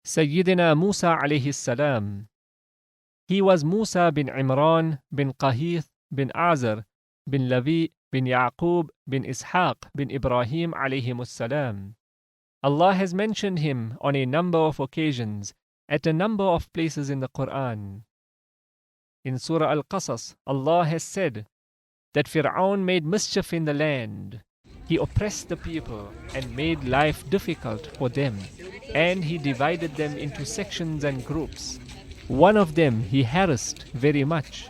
Sayyidina Musa Alaisalam. He was Musa bin Imran bin Qahith bin Azar bin Lavi bin Yaqub bin Ishaq bin Ibrahim alayhimussalam. Allah has mentioned him on a number of occasions at a number of places in the Quran. In Surah Al-Qasas, Allah has said that Fir'aun made mischief in the land. He oppressed the people and made life difficult for them, and he divided them into sections and groups. One of them he harassed very much.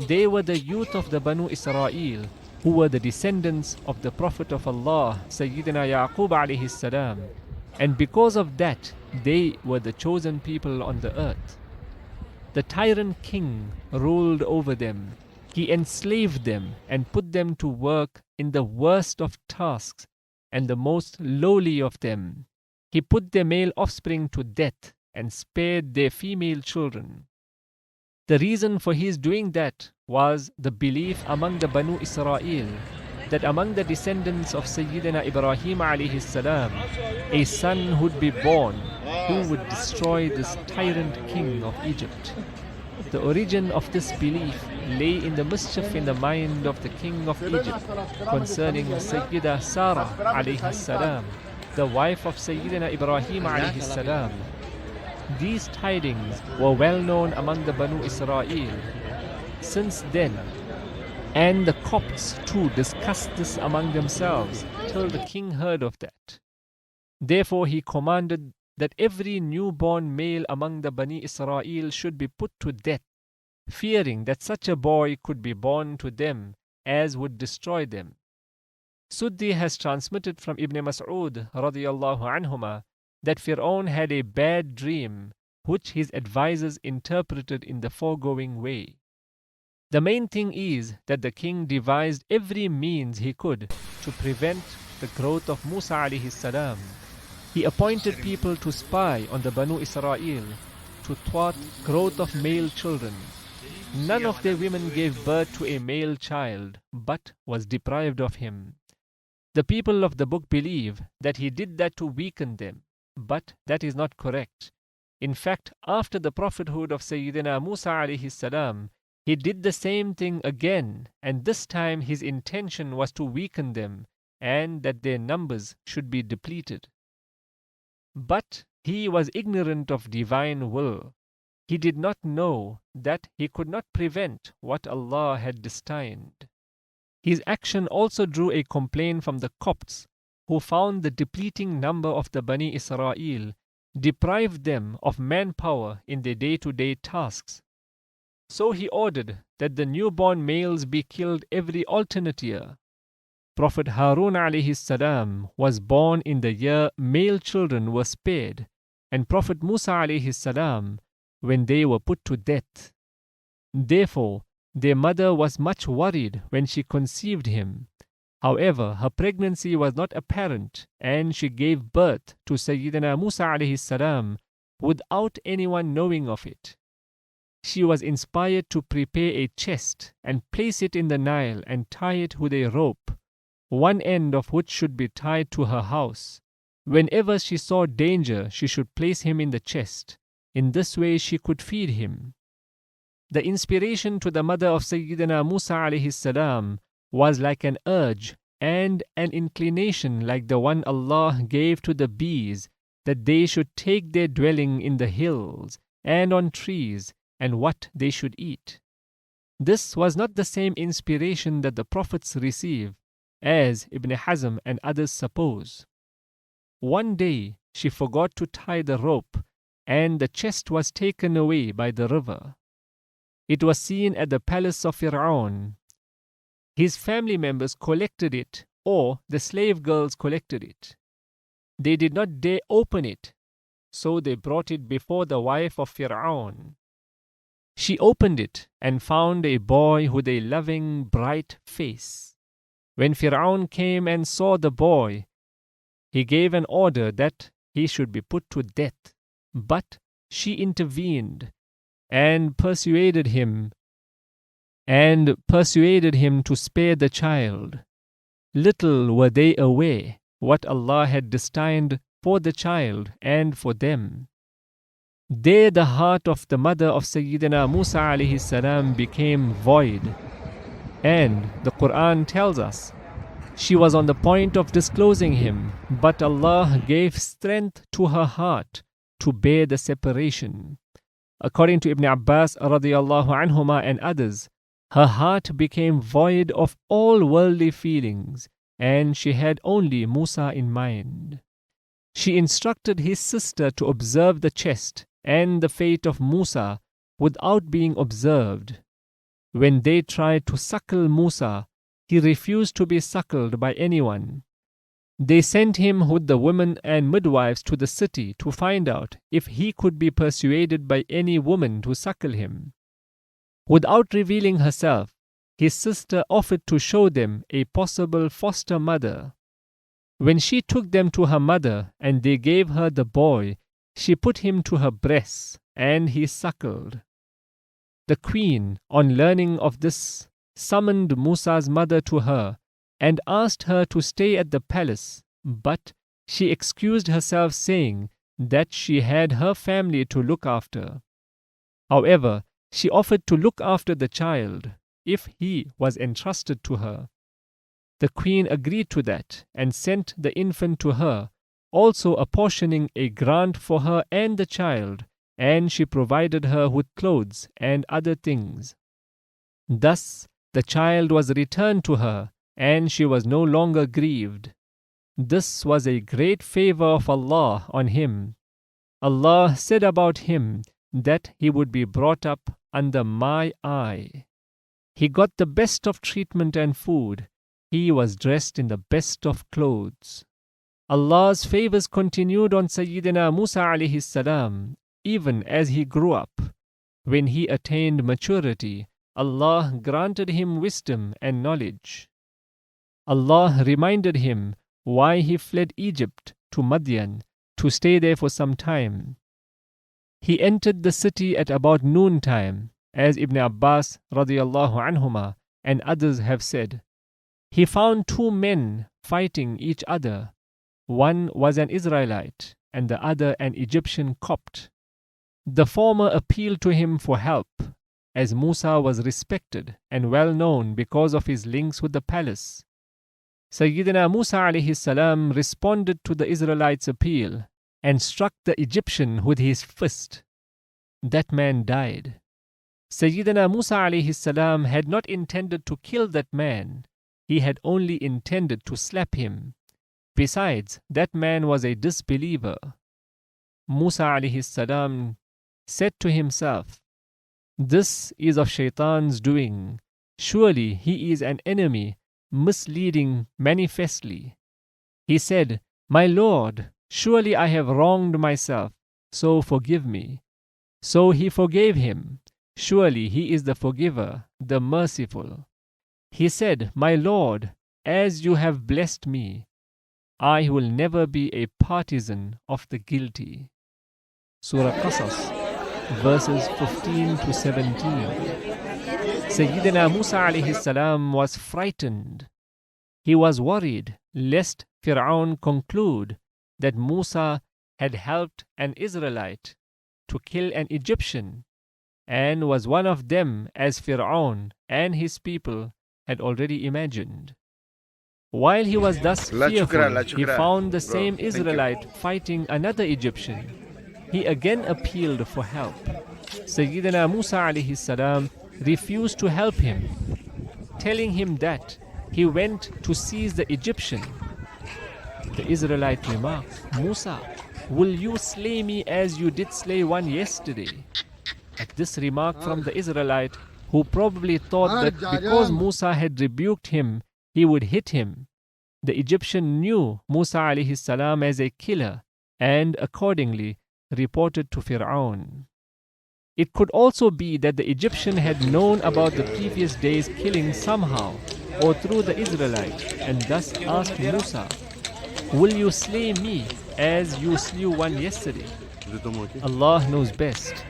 They were the youth of the Banu Israel, who were the descendants of the Prophet of Allah, Sayyidina Yaqub alayhi salam. And because of that, they were the chosen people on the earth. The tyrant king ruled over them. He enslaved them and put them to work in the worst of tasks and the most lowly of them. He put their male offspring to death and spared their female children. The reason for his doing that was the belief among the Banu Israel that among the descendants of Sayyidina Ibrahim alayhi salam, a son would be born who would destroy this tyrant king of Egypt. The origin of this belief lay in the mischief in the mind of the king of Egypt concerning Sayyida Sarah alayhi salam, the wife of Sayyidina Ibrahim alayhi salam. These tidings were well known among the Banu Israel since then, and the Copts too discussed this among themselves till the king heard of that. Therefore he commanded that every newborn male among the Bani Israel should be put to death, fearing that such a boy could be born to them as would destroy them. Suddi has transmitted from Ibn Mas'ud radiyallahu anhuma that Fir'aun had a bad dream which his advisers interpreted in the foregoing way. The main thing is that the king devised every means he could to prevent the growth of Musa alayhi salam. He appointed people to spy on the Banu Israel, to thwart growth of male children. None of their women gave birth to a male child, but was deprived of him. The people of the book believe that he did that to weaken them, but that is not correct. In fact, after the prophethood of Sayyidina Musa alayhi salam, he did the same thing again, and this time his intention was to weaken them, and that their numbers should be depleted. But he was ignorant of divine will. He did not know that he could not prevent what Allah had destined. His action also drew a complaint from the Copts, who found the depleting number of the Bani Israel deprived them of manpower in their day-to-day tasks. So he ordered that the newborn males be killed every alternate year. Prophet Harun alayhi salam was born in the year male children were spared, and Prophet Musa alayhi salam when they were put to death. Therefore, their mother was much worried when she conceived him. However, her pregnancy was not apparent, and she gave birth to Sayyidina Musa alayhi salam without anyone knowing of it. She was inspired to prepare a chest and place it in the Nile and tie it with a rope, one end of which should be tied to her house. Whenever she saw danger, she should place him in the chest. In this way she could feed him. The inspiration to the mother of Sayyidina Musa alayhi salam was like an urge and an inclination like the one Allah gave to the bees, that they should take their dwelling in the hills and on trees, and what they should eat. This was not the same inspiration that the prophets receive, as Ibn Hazm and others suppose. One day she forgot to tie the rope, and the chest was taken away by the river. It was seen at the palace of Fir'aun. His family members collected it, or the slave girls collected it. They did not dare open it, so they brought it before the wife of Fir'aun. She opened it and found a boy with a loving, bright face. When Fir'aun came and saw the boy, he gave an order that he should be put to death. But she intervened and persuaded him to spare the child. Little were they aware what Allah had destined for the child and for them. There the heart of the mother of Sayyidina Musa alayhi salam became void. And the Quran tells us, she was on the point of disclosing him, but Allah gave strength to her heart to bear the separation. According to Ibn Abbas radiyallahu anhuma and others, her heart became void of all worldly feelings, and she had only Musa in mind. She instructed his sister to observe the chest and the fate of Musa without being observed. When they tried to suckle Musa, he refused to be suckled by anyone. They sent him with the women and midwives to the city to find out if he could be persuaded by any woman to suckle him. Without revealing herself, his sister offered to show them a possible foster mother. When she took them to her mother and they gave her the boy, she put him to her breasts and he suckled. The queen, on learning of this, summoned Musa's mother to her and asked her to stay at the palace, but she excused herself, saying that she had her family to look after. However, she offered to look after the child if he was entrusted to her. The queen agreed to that and sent the infant to her, also apportioning a grant for her and the child, and she provided her with clothes and other things. Thus the child was returned to her, and she was no longer grieved. This was a great favor of Allah on him. Allah said about him that he would be brought up under my eye. He got the best of treatment and food. He was dressed in the best of clothes. Allah's favors continued on Sayyidina Musa alayhi salam, even as he grew up. When he attained maturity, Allah granted him wisdom and knowledge. Allah reminded him why he fled Egypt to Madian to stay there for some time. He entered the city at about noontime, as Ibn Abbas radiyallahu anhuma and others have said. He found two men fighting each other. One was an Israelite and the other an Egyptian Copt. The former appealed to him for help, as Musa was respected and well known because of his links with the palace. Sayyidina Musa alayhi salam responded to the Israelite's appeal and struck the Egyptian with his fist. That man died. Sayyidina Musa alayhi salam had not intended to kill that man. He had only intended to slap him. Besides, that man was a disbeliever. Musa alayhi salam said to himself, "This is of Shaitan's doing. Surely he is an enemy, misleading manifestly." He said, "My Lord, surely I have wronged myself, so forgive me." So he forgave him. Surely he is the forgiver, the merciful. He said, "My Lord, as you have blessed me, I will never be a partisan of the guilty." Surah Qasas, verses 15 to 17. Sayyidina Musa alayhi salam was frightened. He was worried lest Fir'aun conclude that Musa had helped an Israelite to kill an Egyptian and was one of them, as Fir'aun and his people had already imagined. While he was thus fearful, he found the same Israelite fighting another Egyptian. He again appealed for help. Sayyidina Musa alayhi salam refused to help him, telling him that he went to seize the Egyptian. The Israelite remarked, "Musa, will you slay me as you did slay one yesterday?" At this remark from the Israelite, who probably thought that because Musa had rebuked him, he would hit him, the Egyptian knew Musa alayhi salam as a killer and accordingly reported to Fir'aun. It could also be that the Egyptian had known about the previous day's killing somehow or through the Israelite and thus asked Musa, "Will you slay me as you slew one yesterday?" Allah knows best.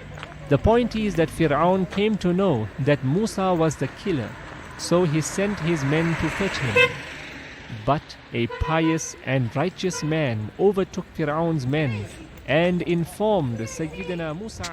The point is that Fir'aun came to know that Musa was the killer, so he sent his men to fetch him. But a pious and righteous man overtook Fir'aun's men and informed Sayyidina Musa